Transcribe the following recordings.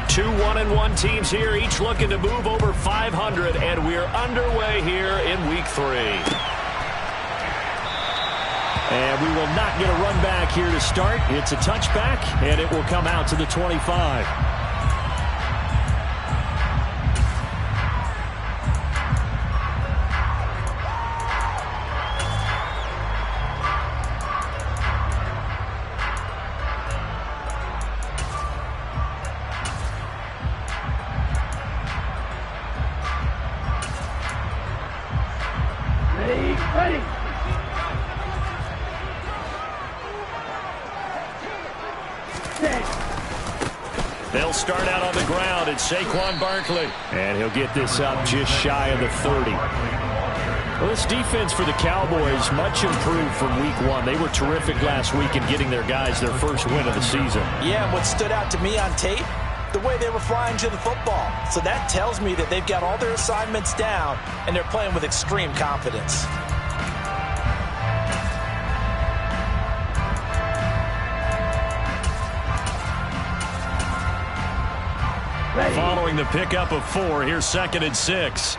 Two 1-1 teams here, each looking to move over 500, and we're underway here in Week 3. And we will not get a run back here to start. It's a touchback, and it will come out to the 25. Ready. They'll start out on the ground. It's Saquon Barkley. And he'll get this up just shy of the 30. Well, this defense for the Cowboys much improved from Week 1. They were terrific last week in getting their guys their first win of the season. Yeah, and what stood out to me on tape, the way they were flying to the football. So that tells me that they've got all their assignments down, and they're playing with extreme confidence. Following the pickup of 4, here's 2nd and 6.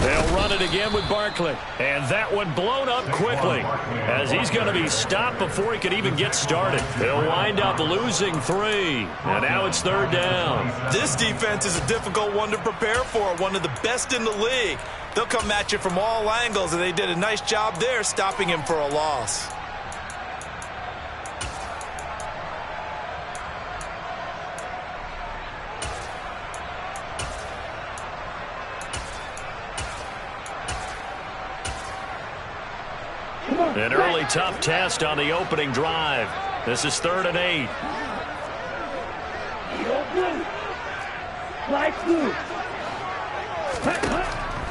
They'll run it again with Barkley. And that one blown up quickly as he's going to be stopped before he can even get started. They'll wind up losing 3. And now it's 3rd down. This defense is a difficult one to prepare for, one of the best in the league. They'll come at you from all angles, and they did a nice job there stopping him for a loss. An early tough test on the opening drive. This is 3rd and 8.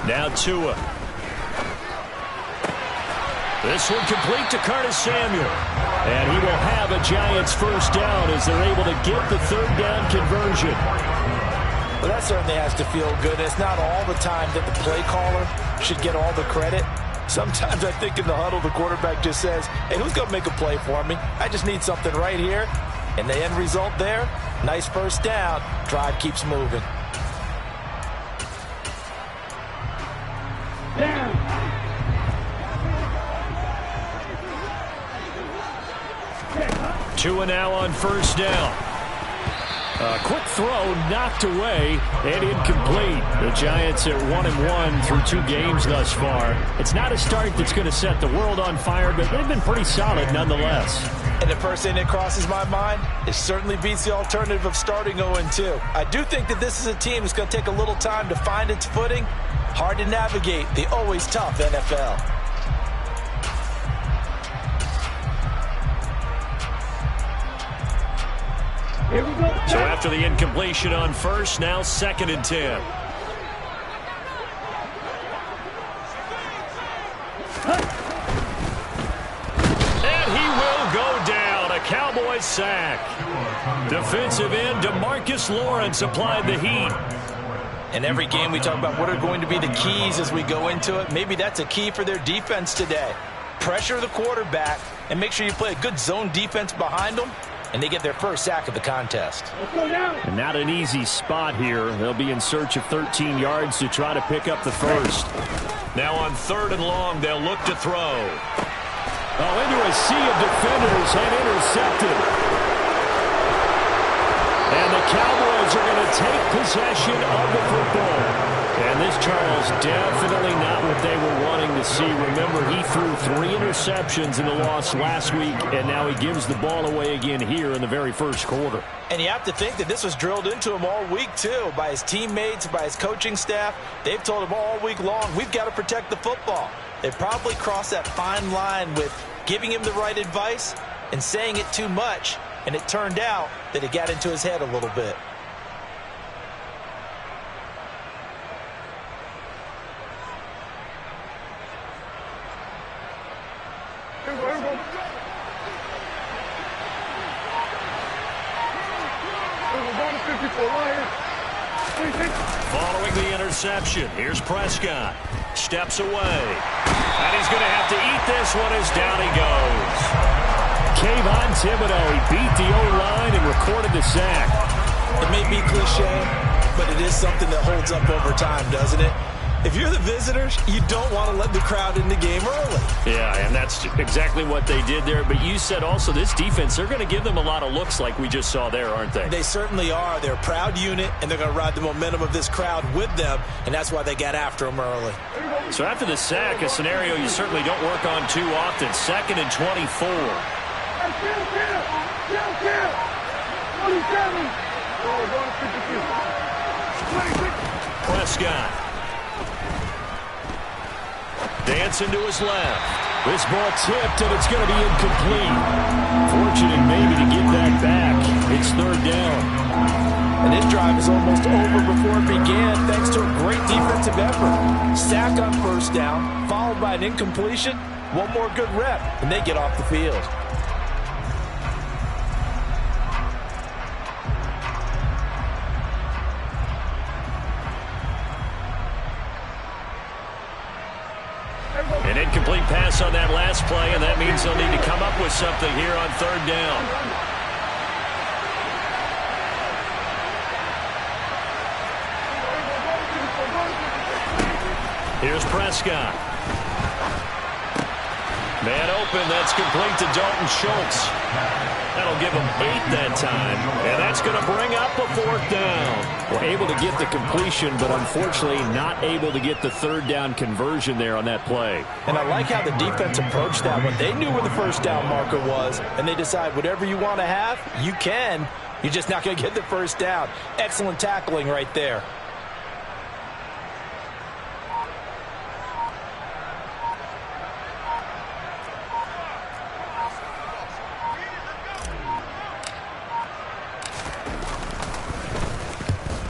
Now Tua. This one complete to Curtis Samuel. And he will have a Giants first down as they're able to get the 3rd down conversion. Well, that certainly has to feel good. It's not all the time that the play caller should get all the credit. Sometimes I think in the huddle, the quarterback just says, hey, who's going to make a play for me? I just need something right here. And the end result there, nice first down. Drive keeps moving. Tua now on first down. A quick throw knocked away and incomplete. The Giants at 1-1 through 2 games thus far. It's not a start that's going to set the world on fire, but they've been pretty solid nonetheless. And the first thing that crosses my mind, it certainly beats the alternative of starting 0-2. I do think that this is a team that's going to take a little time to find its footing. Hard to navigate the always tough NFL. Here we go. So after the incompletion on first, now 2nd and 10. And he will go down. A Cowboys sack. Defensive end DeMarcus Lawrence applied the heat. In every game we talk about what are going to be the keys as we go into it. Maybe that's a key for their defense today. Pressure the quarterback and make sure you play a good zone defense behind them, and they get their first sack of the contest. And not an easy spot here. They'll be in search of 13 yards to try to pick up the first. Now on 3rd and long, they'll look to throw. Oh, into a sea of defenders and intercepted. And the Cowboys are going to take possession of the football. And this, Charles, definitely not what they were wanting to see. Remember, he threw 3 interceptions in the loss last week, and now he gives the ball away again here in the very first quarter. And you have to think that this was drilled into him all week, too, by his teammates, by his coaching staff. They've told him all week long, we've got to protect the football. They probably crossed that fine line with giving him the right advice and saying it too much, and it turned out that it got into his head a little bit. Following the interception, here's Prescott. Steps away. And he's going to have to eat this one as down he goes. Kayvon Thibodeaux, he beat the O-line and recorded the sack. It may be cliche, but it is something that holds up over time, doesn't it? If you're the visitors, you don't want to let the crowd in the game early. Yeah, and that's exactly what they did there. But you said also this defense, they're going to give them a lot of looks like we just saw there, aren't they? They certainly are. They're a proud unit, and they're going to ride the momentum of this crowd with them, and that's why they got after them early. So after the sack, a scenario you certainly don't work on too often. 2nd and 24. Prescott. Dancing to his left. This ball tipped, and it's going to be incomplete. Fortunate maybe to get that back. It's 3rd down. And this drive is almost over before it began, thanks to a great defensive effort. Sack on 1st down, followed by an incompletion. One more good rep, and they get off the field. An incomplete pass on that last play, and that means they'll need to come up with something here on 3rd down. Here's Prescott. Man open, that's complete to Dalton Schultz. That'll give him 8 that time, and that's going to bring up a 4th down. Well, able to get the completion, but unfortunately not able to get the 3rd down conversion there on that play. And I like how the defense approached that one. They knew where the 1st down marker was, and they decide whatever you want to have, you can. You're just not going to get the 1st down. Excellent tackling right there.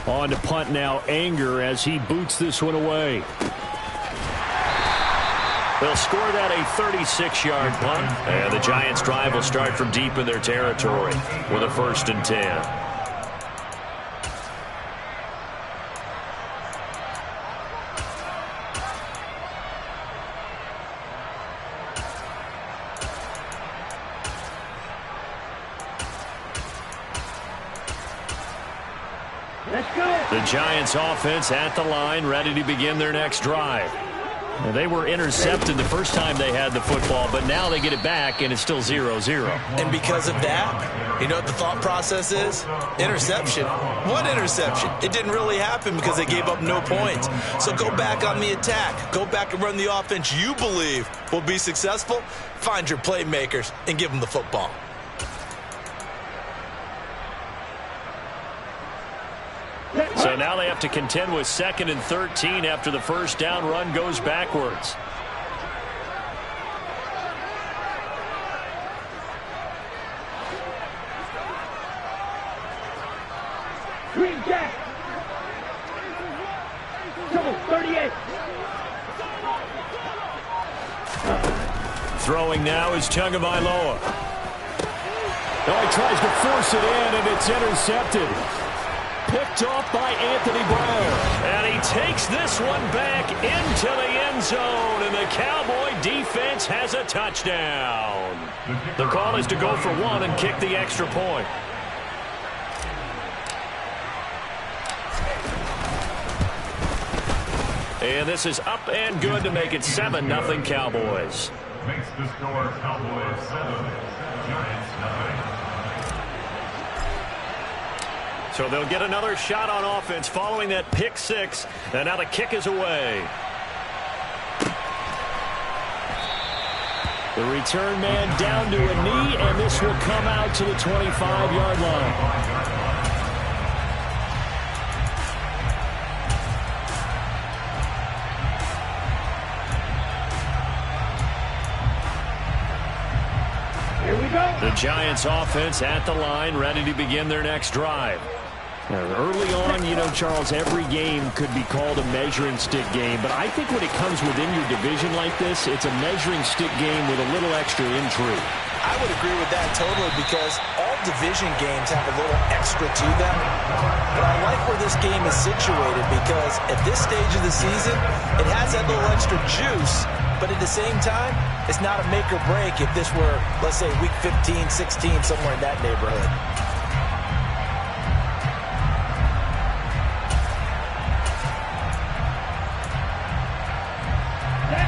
On to punt now, Anger, as he boots this one away. They'll score that a 36-yard punt. And the Giants' drive will start from deep in their territory with a 1st and 10. The Giants offense at the line, ready to begin their next drive. Now, they were intercepted the first time they had the football, but now they get it back, and it's still 0-0. And because of that, you know what the thought process is? Interception. What interception? It didn't really happen because they gave up no points. So go back on the attack. Go back and run the offense you believe will be successful. Find your playmakers and give them the football. So now they have to contend with 2nd and 13 after the 1st down run goes backwards. Green Jack. Double 38. Throwing now is Tagovailoa. Oh, he tries to force it in, and it's intercepted. Picked off by Anthony Brown. And he takes this one back into the end zone, and the Cowboy defense has a touchdown. The call is to go for 1 and kick the extra point. And this is up and good to make it 7-0 Cowboys. Makes the score Cowboys 7, Giants 9. So they'll get another shot on offense following that pick 6. And now the kick is away. The return man down to a knee, and this will come out to the 25-yard line. The Giants offense at the line, ready to begin their next drive. Early on, you know, Charles, every game could be called a measuring stick game, but I think when it comes within your division like this, it's a measuring stick game with a little extra intrigue. I would agree with that totally, because all division games have a little extra to them. But I like where this game is situated because at this stage of the season, it has that little extra juice. But at the same time, it's not a make or break if this were, let's say, week 15, 16, somewhere in that neighborhood.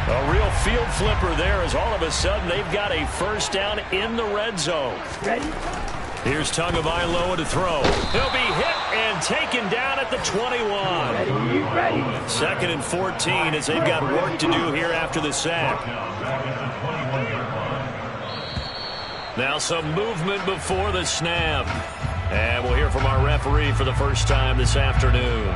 A real field flipper there as all of a sudden they've got a first down in the red zone. Ready? Here's Tagovailoa to throw. He'll be hit and taken down at the 21. Ready? 2nd and 14 as they've got work to do here after the sack. Now some movement before the snap. And we'll hear from our referee for the first time this afternoon.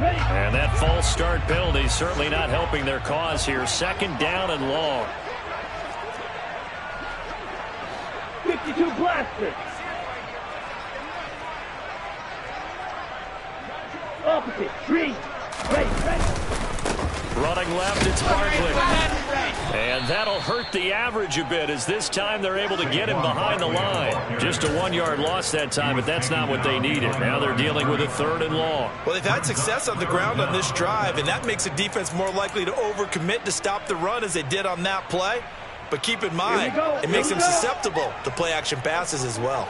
And that false start penalty certainly not helping their cause here. 2nd down and long. 52 blaster. Opposite. Green. Ready. Running left, it's Barkley. And that'll hurt the average a bit as this time they're able to get him behind the line. Just a 1-yard loss that time, but that's not what they needed. Now they're dealing with a 3rd and long. Well, they've had success on the ground on this drive, and that makes the defense more likely to overcommit to stop the run as they did on that play. But keep in mind, it makes them susceptible to play-action passes as well.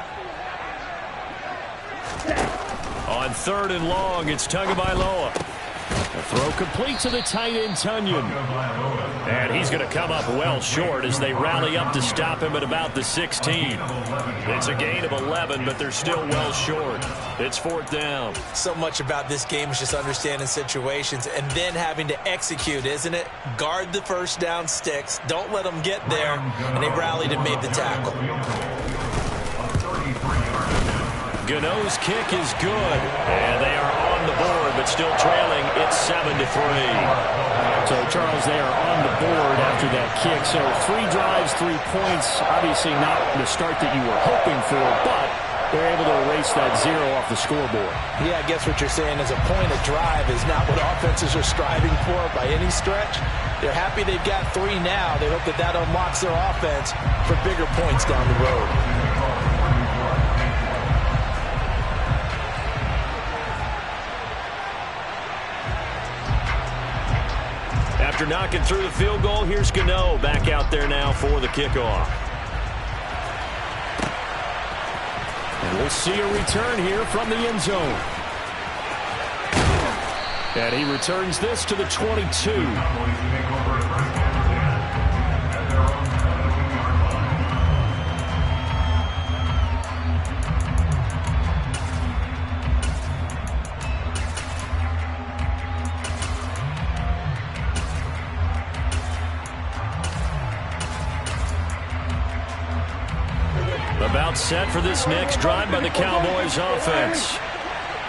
On 3rd and long, it's Tagovailoa. The throw complete to the tight end, Tunyon. And he's going to come up well short as they rally up to stop him at about the 16. It's a gain of 11, but they're still well short. It's 4th down. So much about this game is just understanding situations and then having to execute, isn't it? Guard the first down sticks. Don't let them get there. And they rallied and made the tackle. Gano's kick is good, and they are on the board, but still trailing. It's 7-3. So, Charles, they are on the board after that kick. So, 3 drives, 3 points. Obviously not the start that you were hoping for, but they're able to erase that 0 off the scoreboard. Yeah, I guess what you're saying is a point of drive is not what offenses are striving for by any stretch. They're happy they've got 3 now. They hope that that unlocks their offense for bigger points down the road. After knocking through the field goal, here's Gano back out there now for the kickoff. And we'll see a return here from the end zone. And he returns this to the 22. About set for this next drive by the Cowboys offense.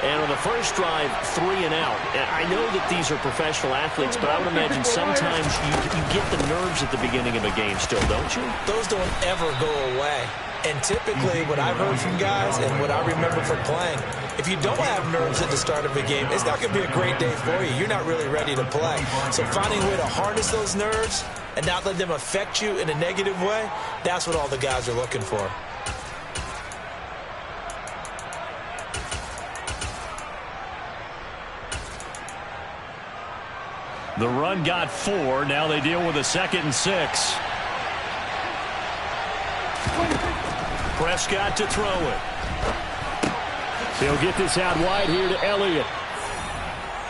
And on the first drive, 3 and out. And I know that these are professional athletes, but I would imagine sometimes you get the nerves at the beginning of a game still, don't you? Those don't ever go away. And typically what I've heard from guys and what I remember from playing, if you don't have nerves at the start of a game, it's not going to be a great day for you. You're not really ready to play. So finding a way to harness those nerves and not let them affect you in a negative way, that's what all the guys are looking for. The run got 4. Now they deal with a 2nd and 6. Prescott to throw it. He'll get this out wide here to Elliott.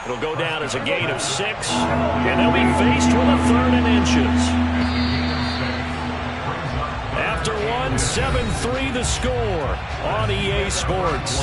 It'll go down as a gain of 6. And they'll be faced with a 3rd and inches. After 1, 7-3 the score on EA Sports.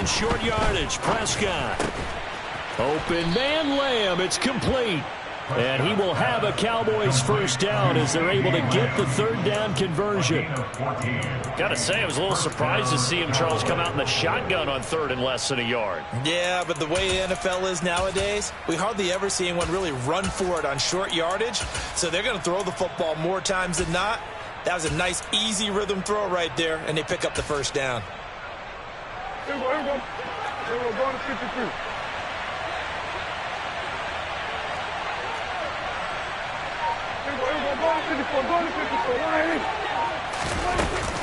short yardage. Prescott. Open man Lamb. It's complete. And he will have a Cowboys first down as they're able to get the third down conversion. Got to say, I was a little surprised to see him, Charles, come out in the shotgun on third and less than a yard. Yeah, but the way the NFL is nowadays, we hardly ever see anyone really run for it on short yardage. So they're going to throw the football more times than not. That was a nice, easy rhythm throw right there, and they pick up the first down. Here we go. Here we go. Here we go. Going to 53.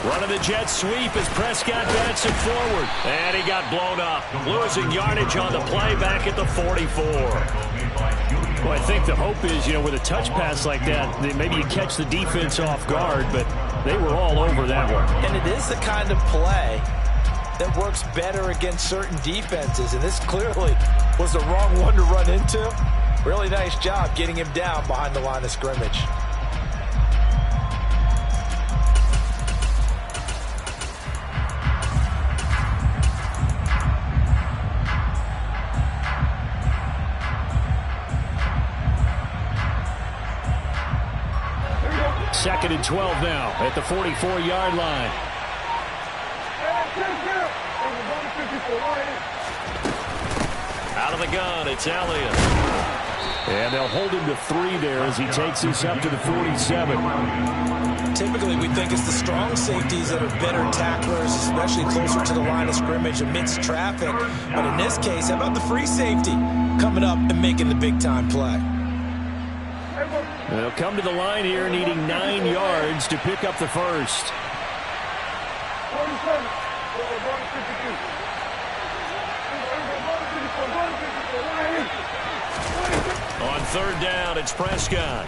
Running the jet sweep as Prescott bats it forward. And he got blown up. Losing yardage on the play back at the 44. Well, I think the hope is, with a touch pass like that, maybe you catch the defense off guard, but they were all over that one. And it is the kind of play that works better against certain defenses. And this clearly was the wrong one to run into. Really nice job getting him down behind the line of scrimmage. Second and 12 now at the 44-yard line. Out of the gun, it's Elliott. And they'll hold him to 3 there as he takes this up to the 47. Typically, we think it's the strong safeties that are better tacklers, especially closer to the line of scrimmage amidst traffic. But in this case, how about the free safety coming up and making the big-time play? They'll come to the line here needing 9 yards to pick up the first. 47. On third down, it's Prescott.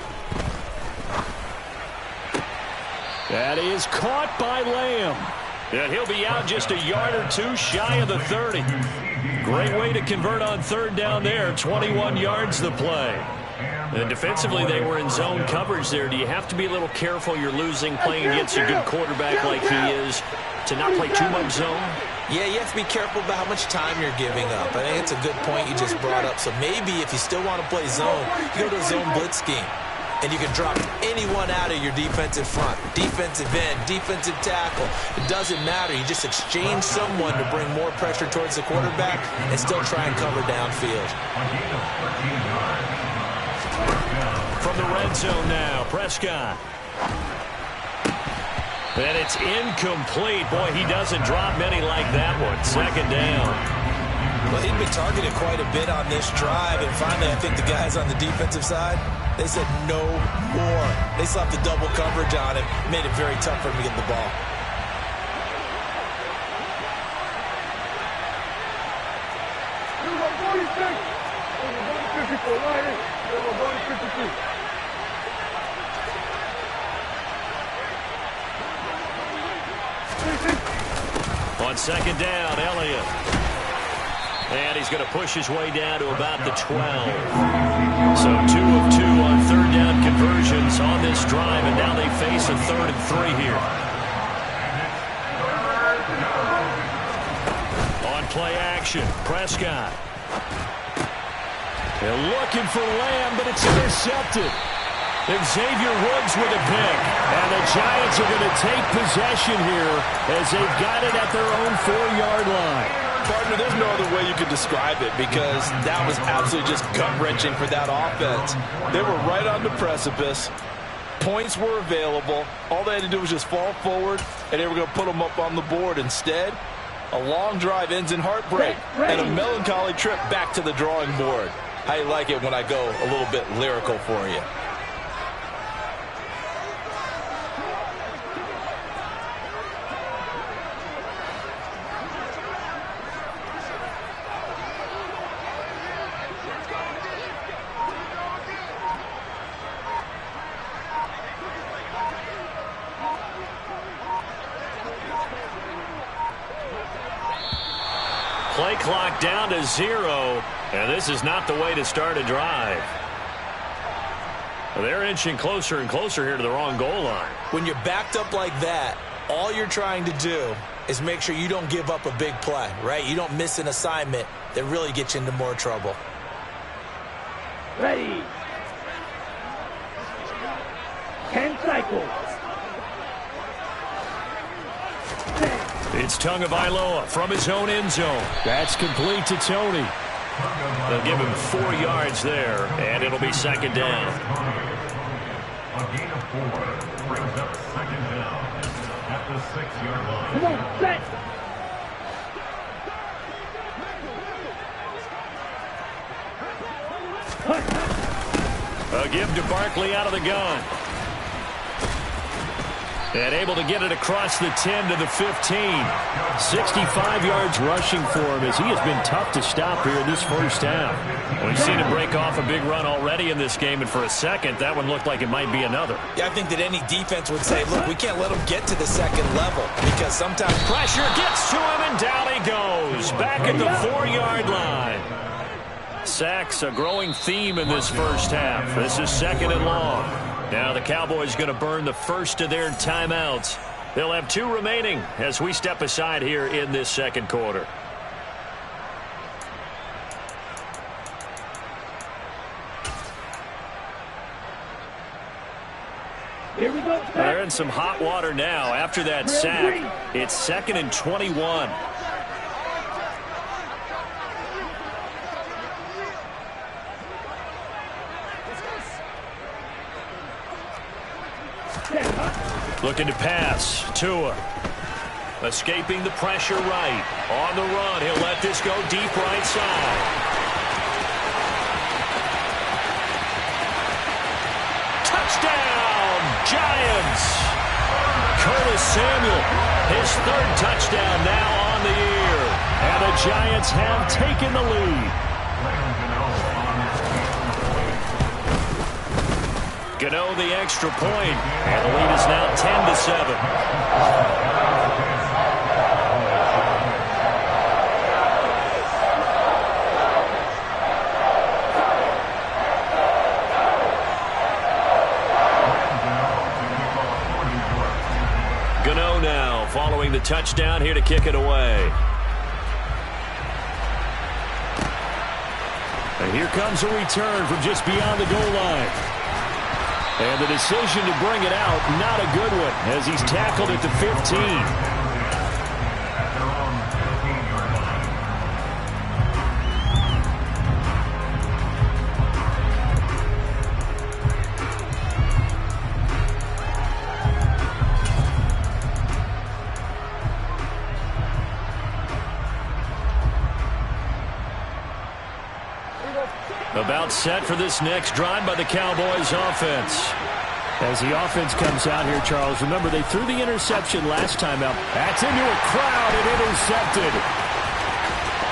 That is caught by Lamb. And he'll be out just a yard or two shy of the 30. Great way to convert on third down there. 21 yards the play. And defensively, they were in zone coverage there. Do you have to be a little careful you're losing playing against a good quarterback like he is to not play too much zone? Yeah, you have to be careful about how much time you're giving up. I think it's a good point you just brought up. So maybe if you still want to play zone, you go to a zone blitz scheme. And you can drop anyone out of your defensive front, defensive end, defensive tackle. It doesn't matter. You just exchange someone to bring more pressure towards the quarterback and still try and cover downfield. From the red zone now, Prescott. And it's incomplete. Boy, he doesn't drop many like that one. Second down. Well, he'd been targeted quite a bit on this drive, and finally I think the guys on the defensive side, they said no more. They slapped the double coverage on him, made it very tough for him to get the ball. On second down, Elliott. And he's going to push his way down to about the 12. So 2 of 2 on third down conversions on this drive, and now they face a 3rd and 3 here. On play action, Prescott. They're looking for Lamb, but it's intercepted. Xavier Woods with a pick. And the Giants are going to take possession here as they've got it at their own 4-yard line. Partner, there's no other way you could describe it because that was absolutely just gut-wrenching for that offense. They were right on the precipice. Points were available. All they had to do was just fall forward, and they were going to put them up on the board. Instead, a long drive ends in heartbreak and a melancholy trip back to the drawing board. How you like it when I go a little bit lyrical for you? Play clock down to 0, and this is not the way to start a drive. They're inching closer and closer here to the wrong goal line. When you're backed up like that, all you're trying to do is make sure you don't give up a big play, right? You don't miss an assignment that really gets you into more trouble. Ready. 10 cycles. It's Tagovailoa from his own end zone. That's complete to Tony. They'll give him 4 yards there, and it'll be second down. A gain of 4 brings up second down at the 6-yard line. Come on, set. A give to Barkley out of the gun. And able to get it across the 10 to the 15. 65 yards rushing for him as he has been tough to stop here in this first half. We've seen him break off a big run already in this game, and for a second, that one looked like it might be another. Yeah, I think that any defense would say, look, we can't let him get to the second level because sometimes Pressure gets to him, and down he goes. Back at the 4-yard line. Sacks a growing theme in this first half. This is second and long. Now the Cowboys going to burn the first of their timeouts. They'll have 2 remaining as we step aside here in this second quarter. Here we go. They're in some hot water now after that sack. It's second and 21. Looking to pass. Tua. Escaping the pressure right. On the run. He'll let this go deep right side. Touchdown, Giants. Curtis Samuel. His 3rd touchdown now on the year. And the Giants have taken the lead. Gano the extra point, and the lead is now 10-7. Gano now following the touchdown here to kick it away. And here comes a return from just beyond the goal line. And the decision to bring it out, not a good one, as he's tackled at the 15. About set for this next drive by the Cowboys offense. As the offense comes out here, Charles, remember they threw the interception last time out. That's into a crowd and intercepted.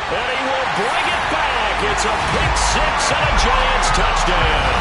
And he will bring it back. It's a pick 6 and a Giants touchdown.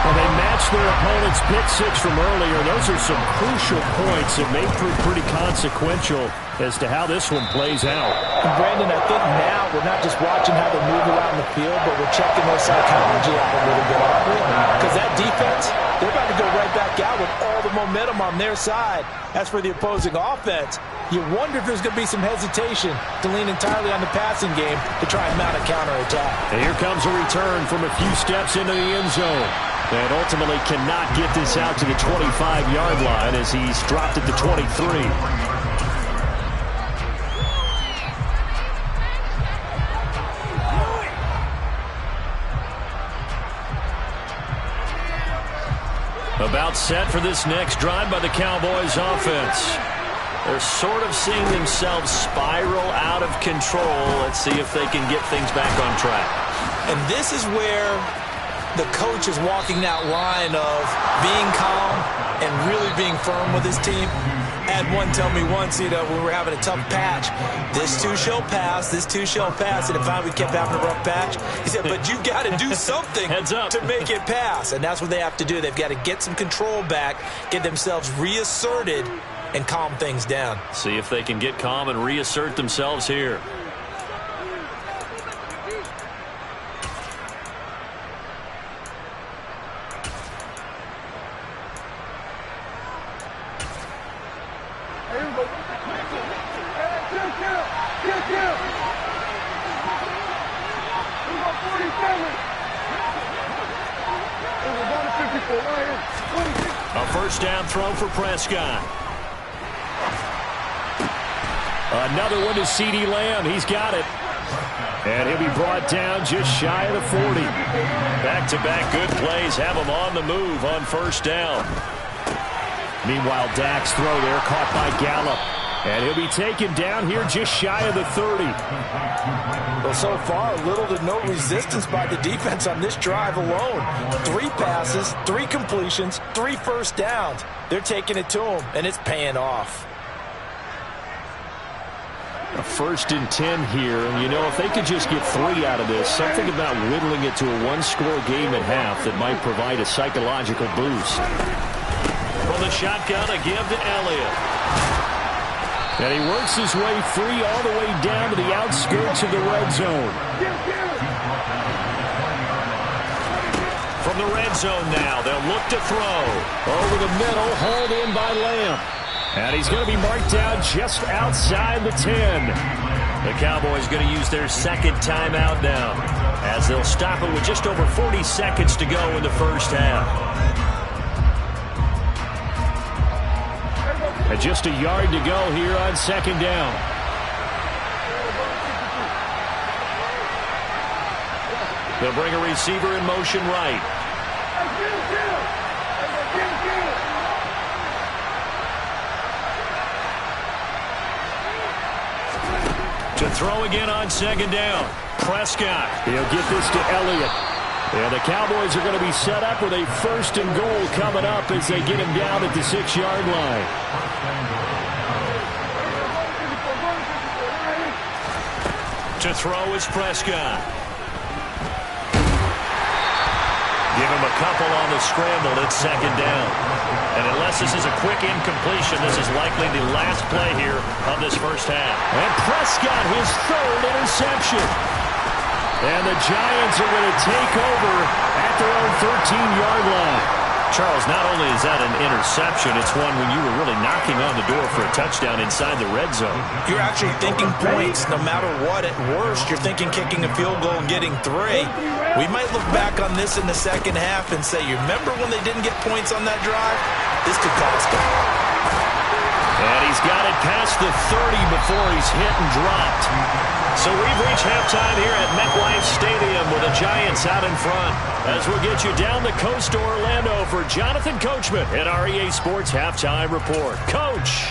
Well, they matched their opponent's pick 6 from earlier. Those are some crucial points that may prove pretty consequential as to how this one plays out. And Brandon, I think now we're not just watching how they move around the field, but we're checking their psychology out a little bit, aren't we? Because that defense, they're about to go right back out with all the momentum on their side. As for the opposing offense, you wonder if there's going to be some hesitation to lean entirely on the passing game to try and mount a counterattack. And here comes a return from a few steps into the end zone. And ultimately cannot get this out to the 25-yard line as he's dropped at the 23. About set for this next drive by the Cowboys offense. They're sort of seeing themselves spiral out of control. Let's see if they can get things back on track. And this is where the coach is walking that line of being calm and really being firm with his team. Had one tell me once, when we were having a tough patch, this too shall pass, this too shall pass, and if we kept having a rough patch, he said, but you got to do something Heads up. to make it pass, and that's what they have to do. They've got to get some control back, get themselves reasserted, and calm things down. See if they can get calm and reassert themselves here. first down throw for Prescott. Another one to CeeDee Lamb. He's got it. And he'll be brought down just shy of the 40. Back-to-back good plays have him on the move on first down. Meanwhile, Dak's throw there caught by Gallup. And he'll be taken down here just shy of the 30. Well, so far, little to no resistance by the defense on this drive alone. 3 passes, 3 completions, 3 first downs. They're taking it to him, and it's paying off. A 1st and 10 here, and you know, if they could just get 3 out of this, something about whittling it to a 1-score game at half that might provide a psychological boost. From the shotgun, a give to Elliott. And he works his way free all the way down to the outskirts of the red zone. From the red zone now, they'll look to throw. Over the middle, hauled in by Lamb. And he's going to be marked down just outside the 10. The Cowboys going to use their 2nd timeout now, as they'll stop it with just over 40 seconds to go in the first half. And just a yard to go here on 2nd down. They'll bring a receiver in motion right. To throw again on 2nd down. Prescott. He'll get this to Elliott. And the Cowboys are going to be set up with a 1st and goal coming up as they get him down at the 6-yard line. To throw is Prescott. Give him a couple on the scramble. It's 2nd down. And unless this is a quick incompletion, this is likely the last play here of this first half. And Prescott, his 3rd interception. And the Giants are going to take over at their own 13-yard line. Charles, not only is that an interception, it's one when you were really knocking on the door for a touchdown inside the red zone. You're actually thinking points no matter what. At worst, you're thinking kicking a field goal and getting 3. We might look back on this in the second half and say, you remember when they didn't get points on that drive? This could cost them. And he's got it past the 30 before he's hit and dropped. So we've reached halftime here at MetLife Stadium with the Giants out in front. As we'll get you down the coast to Orlando for Jonathan Coachman at our EA Sports Halftime Report. Coach.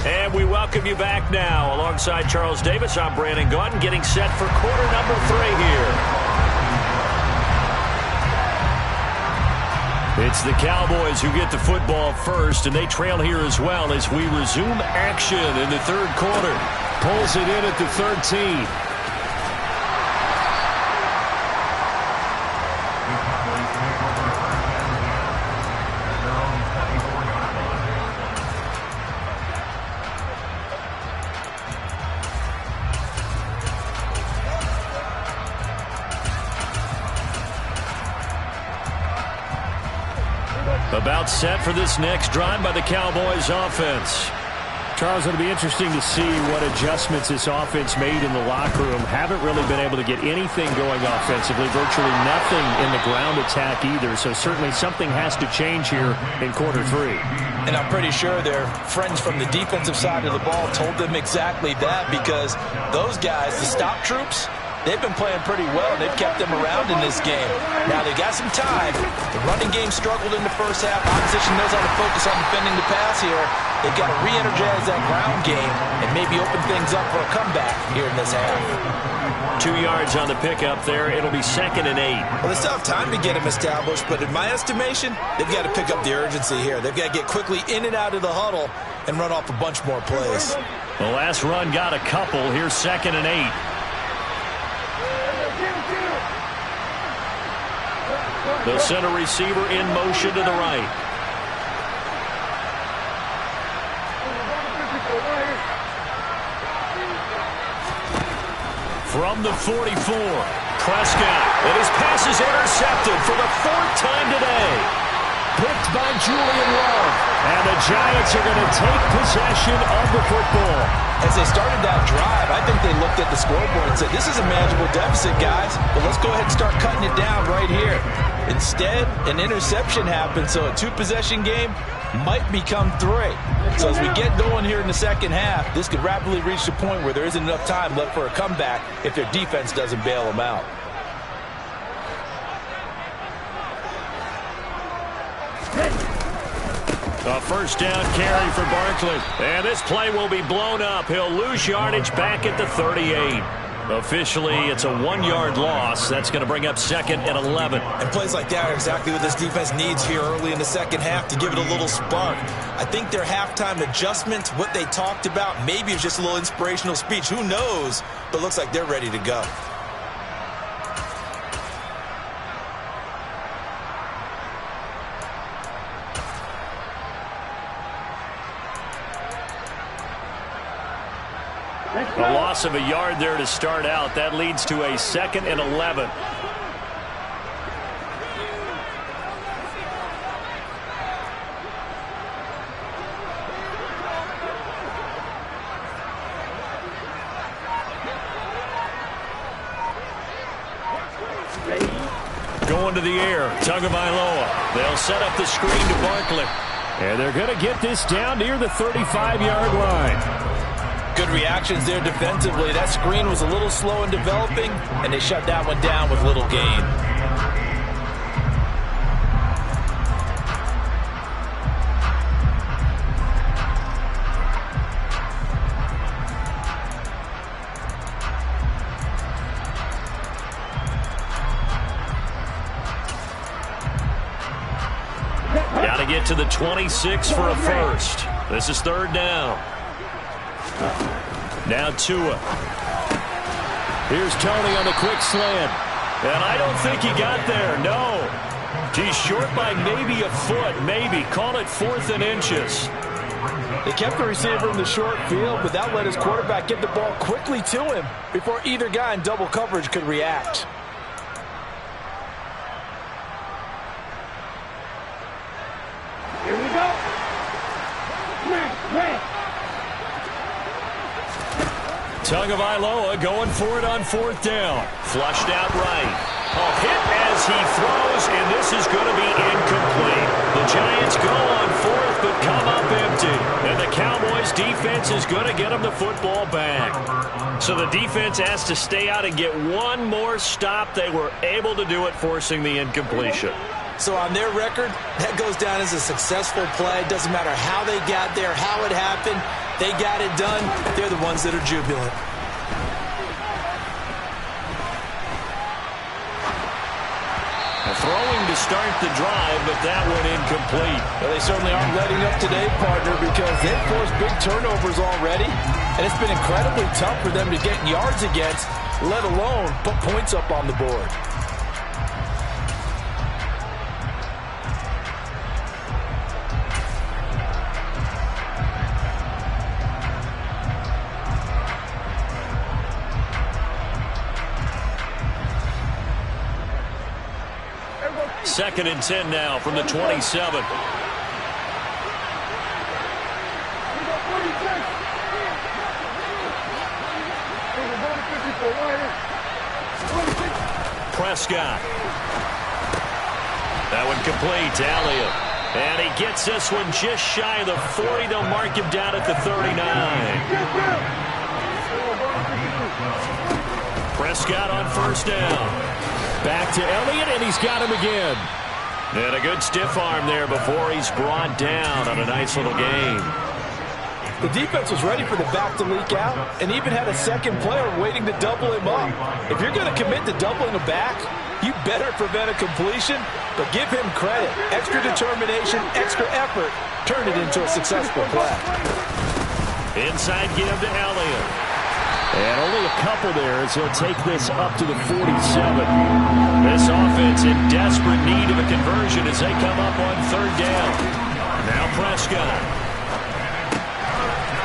And we welcome you back now. Alongside Charles Davis, I'm Brandon Gaudin, getting set for quarter number 3 here. It's the Cowboys who get the football first, and they trail here as well as we resume action in the 3rd quarter. Pulls it in at the 13. About set for this next drive by the Cowboys offense. Charles, it'll be interesting to see what adjustments this offense made in the locker room. Haven't really been able to get anything going offensively, virtually nothing in the ground attack either, so certainly something has to change here in quarter 3. And I'm pretty sure their friends from the defensive side of the ball told them exactly that, because those guys, the stop troops, they've been playing pretty well. They've kept them around in this game. Now, they got some time. The running game struggled in the first half. Opposition knows how to focus on defending the pass here. They've got to re-energize that ground game and maybe open things up for a comeback here in this half. 2 yards on the pickup there. It'll be 2nd and 8. Well, they still have time to get them established, but in my estimation, they've got to pick up the urgency here. They've got to get quickly in and out of the huddle and run off a bunch more plays. The last run got a couple. Here's 2nd and 8. They'll send a receiver in motion to the right. From the 44, Prescott. And his pass is intercepted for the 4th time today. Picked by Julian Love. And the Giants are going to take possession of the football. As they started that drive, I think they looked at the scoreboard and said, this is a manageable deficit, guys, but let's go ahead and start cutting it down right here. Instead, an interception happened, so a two-possession game might become 3. So as we get going here in the second half, this could rapidly reach the point where there isn't enough time left for a comeback if their defense doesn't bail them out. A first down carry for Barkley. And this play will be blown up. He'll lose yardage back at the 38. Officially, it's a 1-yard loss. That's going to bring up 2nd and 11. And plays like that are exactly what this defense needs here early in the second half to give it a little spark. I think their halftime adjustments, what they talked about, maybe it's just a little inspirational speech. Who knows? But it looks like they're ready to go. A loss of a yard there to start out. That leads to a 2nd and 11. Going to the air, Tagovailoa. They'll set up the screen to Barkley. And they're going to get this down near the 35-yard line. Good reactions there defensively. That screen was a little slow in developing, and they shut that one down with little gain. Got to get to the 26 for a first. This is 3rd down. Now Tua. Here's Tony on the quick slant. And I don't think he got there. No. He's short by maybe a foot. Maybe. Call it 4th and inches. They kept the receiver in the short field, but that let his quarterback get the ball quickly to him before either guy in double coverage could react. Here we go. Man. Tagovailoa going for it on 4th down. Flushed out right. A hit as he throws, and this is going to be incomplete. The Giants go on 4th, but come up empty. And the Cowboys defense is going to get them the football back. So the defense has to stay out and get one more stop. They were able to do it, forcing the incompletion. So on their record, that goes down as a successful play. It doesn't matter how they got there, how it happened. They got it done. They're the ones that are jubilant. Throwing to start the drive, but that one incomplete. Well, they certainly aren't letting up today, partner, because they've forced big turnovers already, and it's been incredibly tough for them to get yards against, let alone put points up on the board. Second and 10 now from the 27. Prescott. That one complete to Elliott. And he gets this one just shy of the 40. They'll mark him down at the 39. Prescott on first down. Back to Elliott, and he's got him again. And a good stiff arm there before he's brought down on a nice little gain. The defense was ready for the back to leak out and even had a second player waiting to double him up. If you're going to commit to doubling a back, you better prevent a completion, but give him credit. Extra determination, extra effort, turn it into a successful play. Inside give to Elliott. And only a couple there as he'll take this up to the 47. This offense in desperate need of a conversion as they come up on 3rd down. Now Prescott.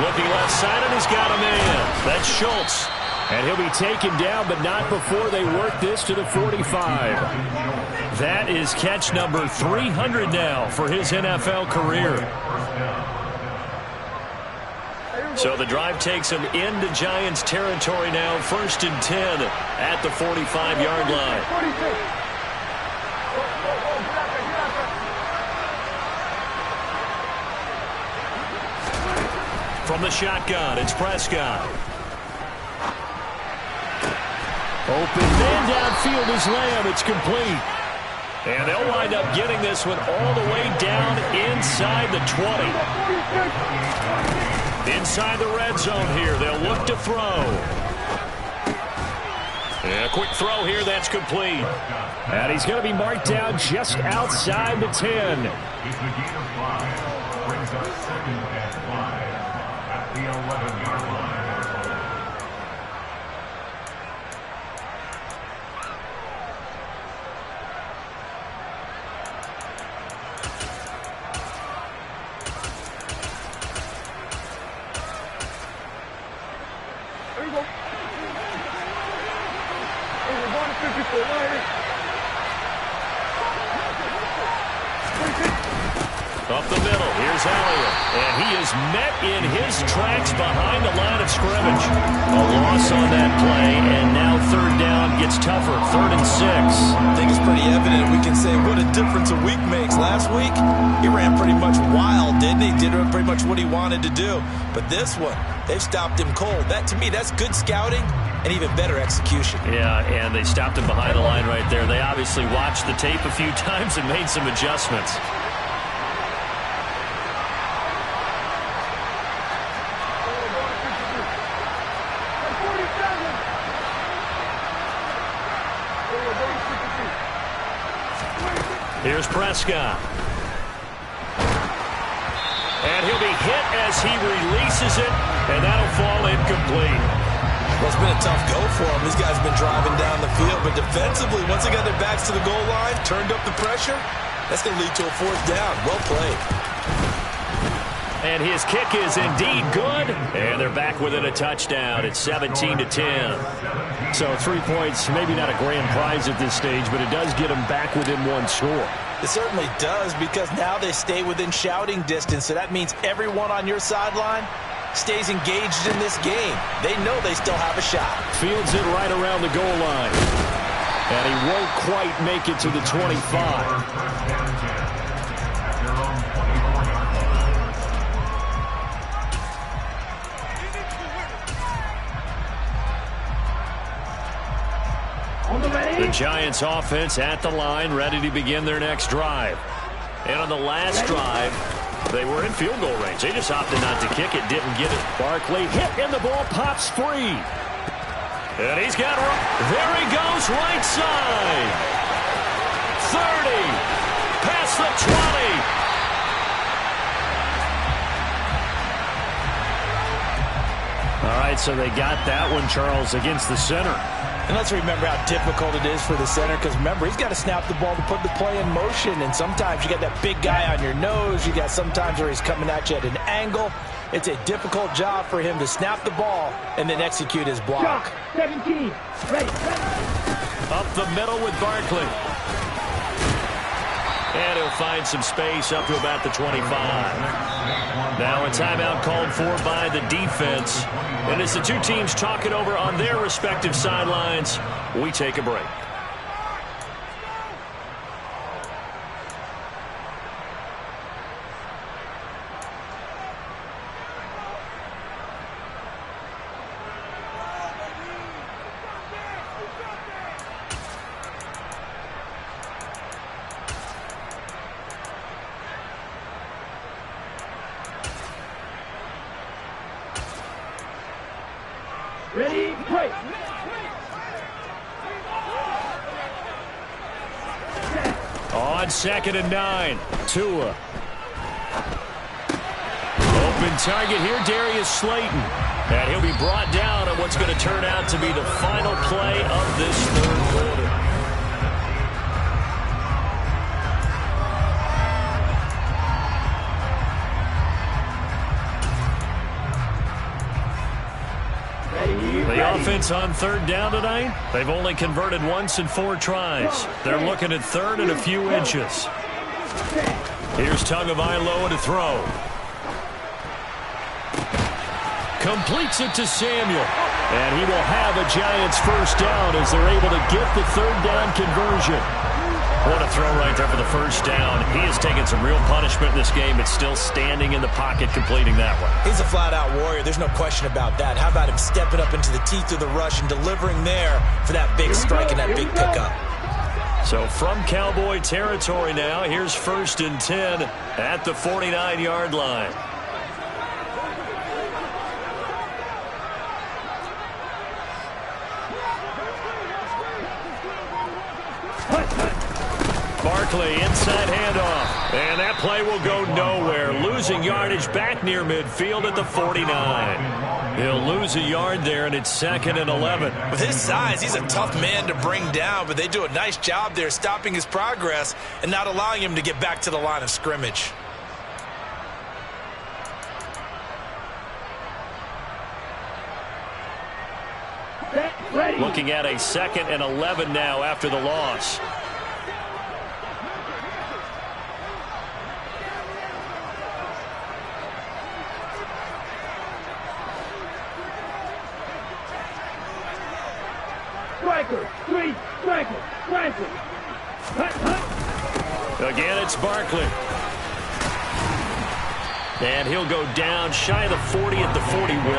Looking left side, and he's got him in. That's Schultz. And he'll be taken down, but not before they work this to the 45. That is catch number 300 now for his NFL career. So the drive takes him into Giants territory now. 1st and 10 at the 45-yard line. From the shotgun, it's Prescott. Open man downfield is Lamb. It's complete. And they'll wind up getting this one all the way down inside the 20. Inside the red zone here. They'll look to throw. And a quick throw here. That's complete. And he's going to be marked down just outside the 10. He's a gain of 5. Brings up 2nd and 5 at the 11-yard line. Up the middle, here's Elliott. And he is met in his tracks behind the line of scrimmage. A loss on that play, and now 3rd down gets tougher. 3rd and 6. I think it's pretty evident. We can say what a difference a week makes. Last week, he ran pretty much wild, didn't he? Did pretty much what he wanted to do. But this one, they've stopped him cold. That, to me, that's good scouting and even better execution. Yeah, and they stopped him behind the line right there. They obviously watched the tape a few times and made some adjustments. Here's Prescott. And he'll be hit as he releases it, and that'll fall incomplete. Well, it's been a tough go for him. These guys have been driving down the field, but defensively, once they got their backs to the goal line, turned up the pressure, that's going to lead to a 4th down. Well played. And his kick is indeed good, and they're back within a touchdown. It's 17-10. So 3 points, maybe not a grand prize at this stage, but it does get them back within 1 score. It certainly does, because now they stay within shouting distance, so that means everyone on your sideline stays engaged in this game. They know they still have a shot. Fields it right around the goal line. And he won't quite make it to the 25. The Giants offense at the line, ready to begin their next drive. And on the last drive, they were in field goal range. They just opted not to kick it, didn't get it. Barkley hit, and the ball pops free. And he's got room. There he goes, right side. 30, past the 20. All right, so they got that one, Charles, against the center. And let's remember how difficult it is for the center, because remember, he's got to snap the ball to put the play in motion, and sometimes you got that big guy on your nose. You got sometimes where he's coming at you at an angle. It's a difficult job for him to snap the ball and then execute his block. 17, ready. Up the middle with Barkley. And he'll find some space up to about the 25. Now a timeout called for by the defense. And as the two teams talk it over on their respective sidelines, we take a break. Ready, break. On 2nd and 9, Tua. Open target here, Darius Slayton. And he'll be brought down at what's going to turn out to be the final play of this third quarter. The offense on third down tonight? They've only converted once in 4 tries. They're looking at third and a few inches. Here's Tagovailoa to throw. Completes it to Samuel. And he will have a Giants first down as they're able to get the third down conversion. What a throw right there for the first down. He has taken some real punishment in this game, but still standing in the pocket completing that one. He's a flat-out warrior. There's no question about that. How about him stepping up into the teeth of the rush and delivering there for that big strike and that big pickup? So from Cowboy territory now, here's 1st and 10 at the 49-yard line. Barkley, inside handoff. And that play will go nowhere. Losing yardage back near midfield at the 49. He'll lose a yard there, and it's 2nd and 11. With his size, he's a tough man to bring down, but they do a nice job there stopping his progress and not allowing him to get back to the line of scrimmage. Looking at a 2nd and 11 now after the loss. Again, it's Barkley. And he'll go down shy of the 40 at the 41.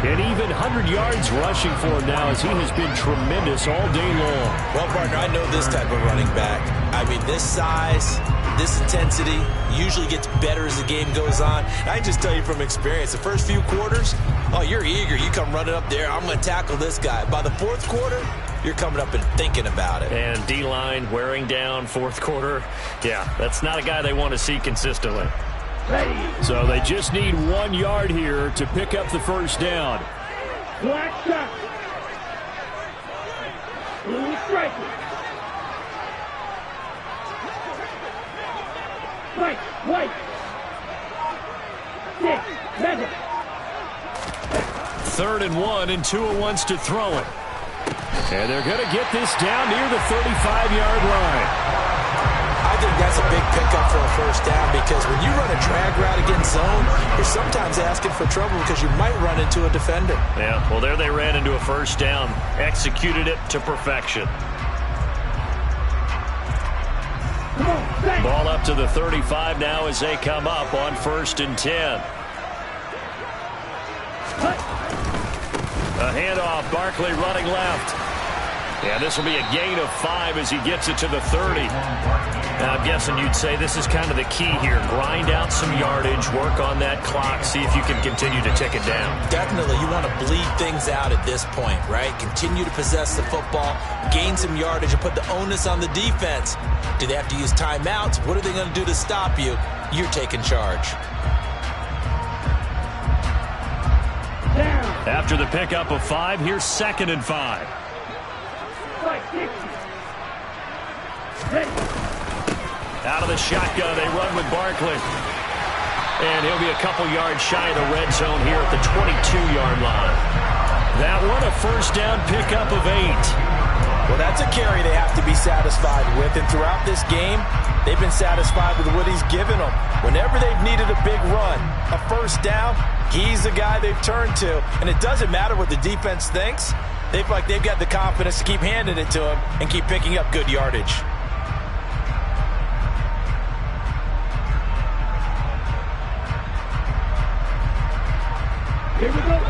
And even 100 yards rushing for him now as he has been tremendous all day long. Well, partner, I know this type of running back. I mean, this size, this intensity usually gets better as the game goes on. And I can just tell you from experience, the first few quarters, oh, you're eager. You come running up there, I'm going to tackle this guy. By the 4th quarter, you're coming up and thinking about it. And D-line wearing down 4th quarter. Yeah, that's not a guy they want to see consistently. So they just need 1 yard here to pick up the first down. Black shot. Blue striker. White. 6, mega. 3rd and 1, and Tua wants to throw it. And they're going to get this down near the 35-yard line. I think that's a big pickup for a first down because when you run a drag route against zone, you're sometimes asking for trouble because you might run into a defender. Yeah, well, there they ran into a first down. Executed it to perfection. Ball up to the 35 now as they come up on 1st and 10. A handoff, Barkley running left. Yeah, this will be a gain of 5 as he gets it to the 30. Now, I'm guessing you'd say this is kind of the key here. Grind out some yardage, work on that clock, see if you can continue to tick it down. Definitely, you want to bleed things out at this point, right? Continue to possess the football, gain some yardage, and put the onus on the defense. Do they have to use timeouts? What are they going to do to stop you? You're taking charge. After the pickup of 5, here's 2nd and 5. Out of the shotgun, they run with Barkley. And he'll be a couple yards shy of the red zone here at the 22-yard line. That one, a first down pickup of 8. Well, that's a carry they have to be satisfied with. And throughout this game, they've been satisfied with what he's given them. Whenever they've needed a big run, a first down, he's the guy they've turned to. And it doesn't matter what the defense thinks. They feel like they've got the confidence to keep handing it to him and keep picking up good yardage.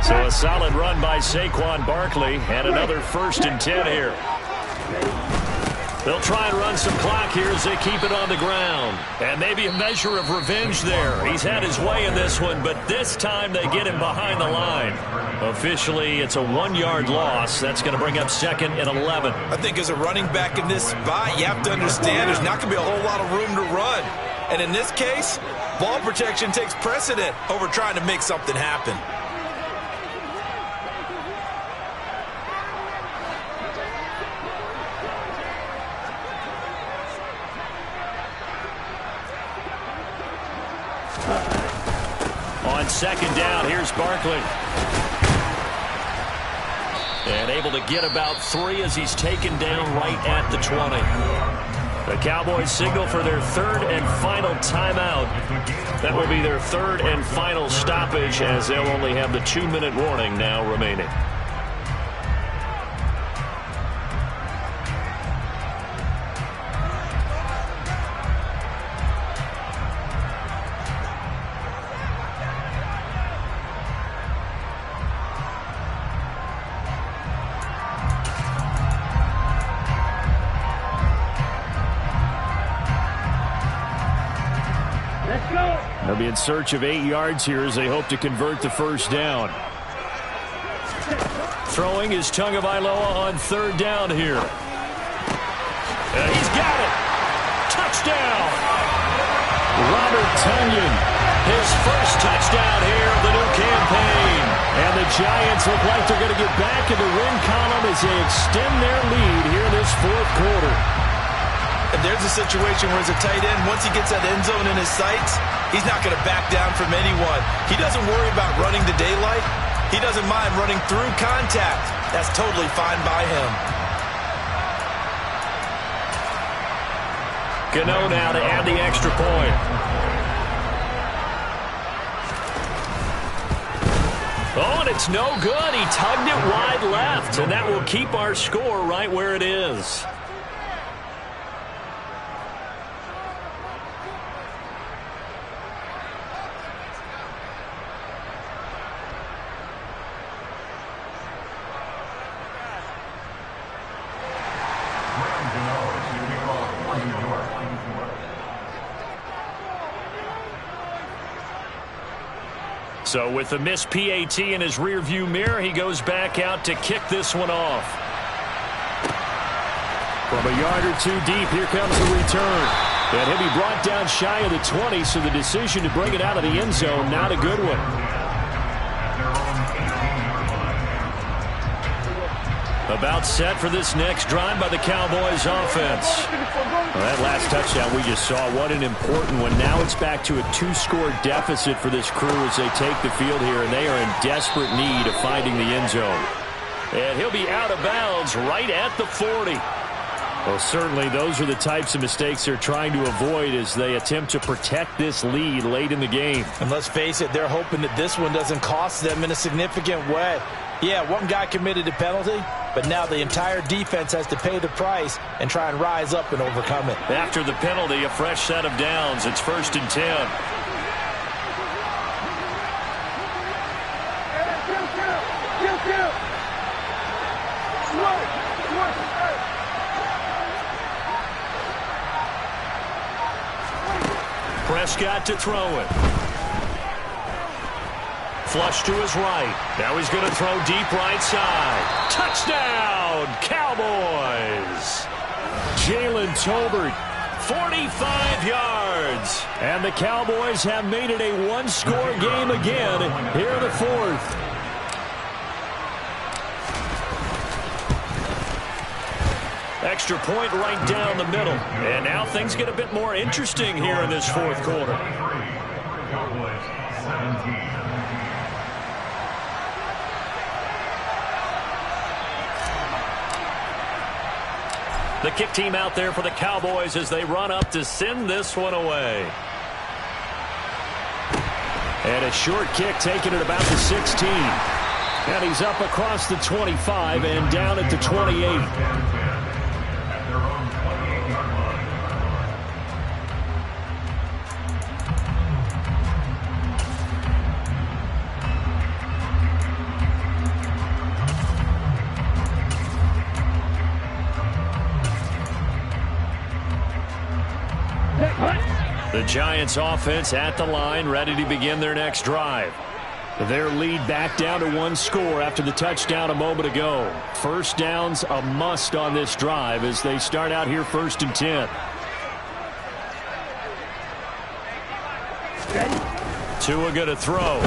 So a solid run by Saquon Barkley and another 1st and 10 here. They'll try and run some clock here as they keep it on the ground. And maybe a measure of revenge there. He's had his way in this one, but this time they get him behind the line. Officially, it's a 1-yard loss. That's going to bring up 2nd and 11. I think as a running back in this spot, you have to understand there's not going to be a whole lot of room to run. And in this case, ball protection takes precedent over trying to make something happen. On 2nd down, here's Barkley. And able to get about 3 as he's taken down right at the 20. The Cowboys signal for their third and final timeout. That will be their third and final stoppage, as they'll only have the 2-minute warning now remaining. They'll be in search of 8 yards here as they hope to convert the first down. Throwing is Tagovailoa on third down here. He's got it. Touchdown. Robert Tonyan, his first touchdown here of the new campaign. And the Giants look like they're going to get back in the win column as they extend their lead here in this fourth quarter. And there's a situation where as a tight end, once he gets that end zone in his sights, he's not going to back down from anyone. He doesn't worry about running to daylight. He doesn't mind running through contact. That's totally fine by him. Gano now to add the extra point. Oh, and it's no good. He tugged it wide left, and that will keep our score right where it is. So with the missed PAT in his rearview mirror, he goes back out to kick this one off. From a yard or two deep, here comes the return. And he'll be brought down shy of the 20, so the decision to bring it out of the end zone, not a good one. About set for this next drive by the Cowboys offense. Well, that last touchdown we just saw, what an important one. Now it's back to a 2-score deficit for this crew as they take the field here, and they are in desperate need of finding the end zone. And he'll be out of bounds right at the 40. Well, certainly those are the types of mistakes they're trying to avoid as they attempt to protect this lead late in the game. And let's face it, they're hoping that this one doesn't cost them in a significant way. Yeah, one guy committed a penalty, but now the entire defense has to pay the price and try and rise up and overcome it. After the penalty, a fresh set of downs. It's 1st and 10. Prescott to throw it. Flush to his right. Now he's going to throw deep right side. Touchdown, Cowboys. Jalen Tolbert, 45 yards. And the Cowboys have made it a 1-score game again here in the fourth. Extra point right down the middle. And now things get a bit more interesting here in this fourth quarter. Cowboys 17. The kick team out there for the Cowboys as they run up to send this one away. And a short kick taken at about the 16. And he's up across the 25 and down at the 28. The Giants offense at the line, ready to begin their next drive. Their lead back down to 1 score after the touchdown a moment ago. First down's a must on this drive as they start out here 1st and 10. Tua going to throw.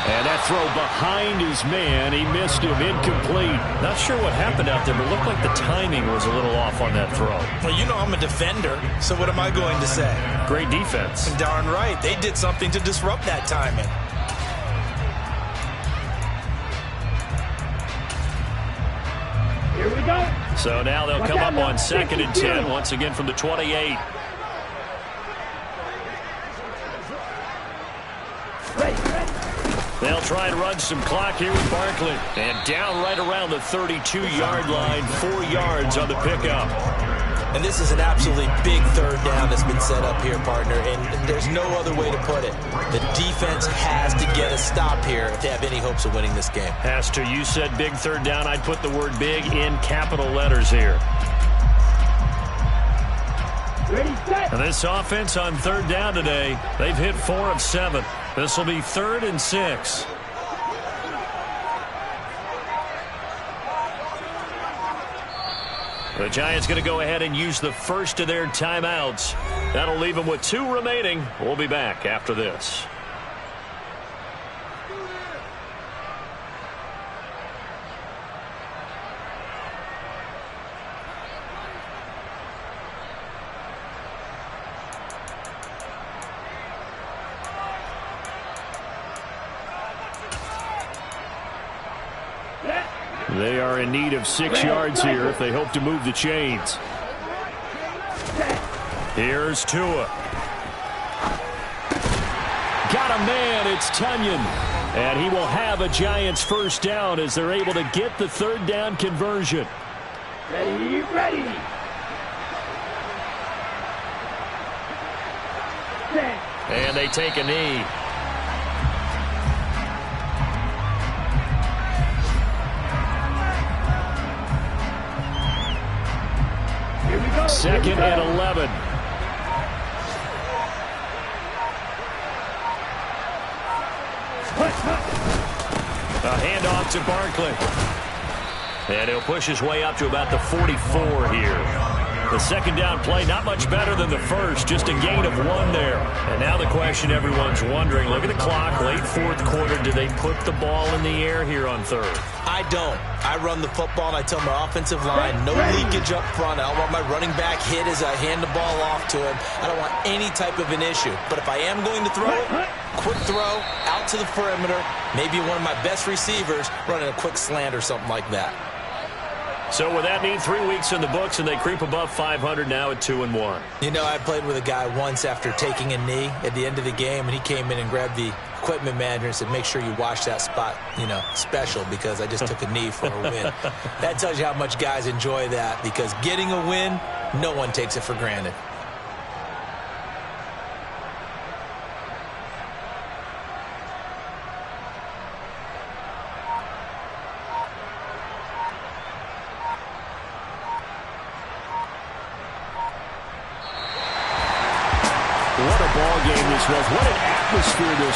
And that throw behind his man. He missed him, incomplete. Not sure what happened out there, but it looked like the timing was a little off on that throw. Well, you know I'm a defender, so what am I going to say? Great defense. Darn right. They did something to disrupt that timing. Here we go. So now they'll come up on 2nd and 10, once again from the 28. They'll try and run some clock here with Barkley. And down right around the 32-yard line, 4 yards on the pickup. And this is an absolutely big third down that's been set up here, partner, and there's no other way to put it. The defense has to get a stop here if they have any hopes of winning this game. Has to. You said big third down. I'd put the word big in capital letters here. Ready, set. And this offense on third down today, they've hit 4 of 7. This will be 3rd and 6. The Giants going to go ahead and use the first of their timeouts. That'll leave them with 2 remaining. We'll be back after this. They are in need of 6 yards here if they hope to move the chains. Here's Tua. Got a man. It's Tunyon. And he will have a Giants first down as they're able to get the third down conversion. Ready, ready. Set. And they take a knee. Here we go. 2nd and 11. A handoff to Barkley. And he'll push his way up to about the 44 here. The second down play, not much better than the first, just a gain of 1 there. And now the question everyone's wondering, look at the clock, late 4th quarter, do they put the ball in the air here on 3rd? I don't. I run the football, and I tell my offensive line, no leakage up front. I don't want my running back hit as I hand the ball off to him. I don't want any type of an issue. But if I am going to throw it, quick throw, out to the perimeter, maybe one of my best receivers running a quick slant or something like that. So with that mean 3 weeks in the books, and they creep above 500 now at 2-1. You know, I played with a guy once after taking a knee at the end of the game, and he came in and grabbed the equipment manager and said, make sure you wash that spot, you know, special, because I just took a knee for a win. That tells you how much guys enjoy that, because getting a win, no one takes it for granted. What a ball game this was. What an atmosphere this was.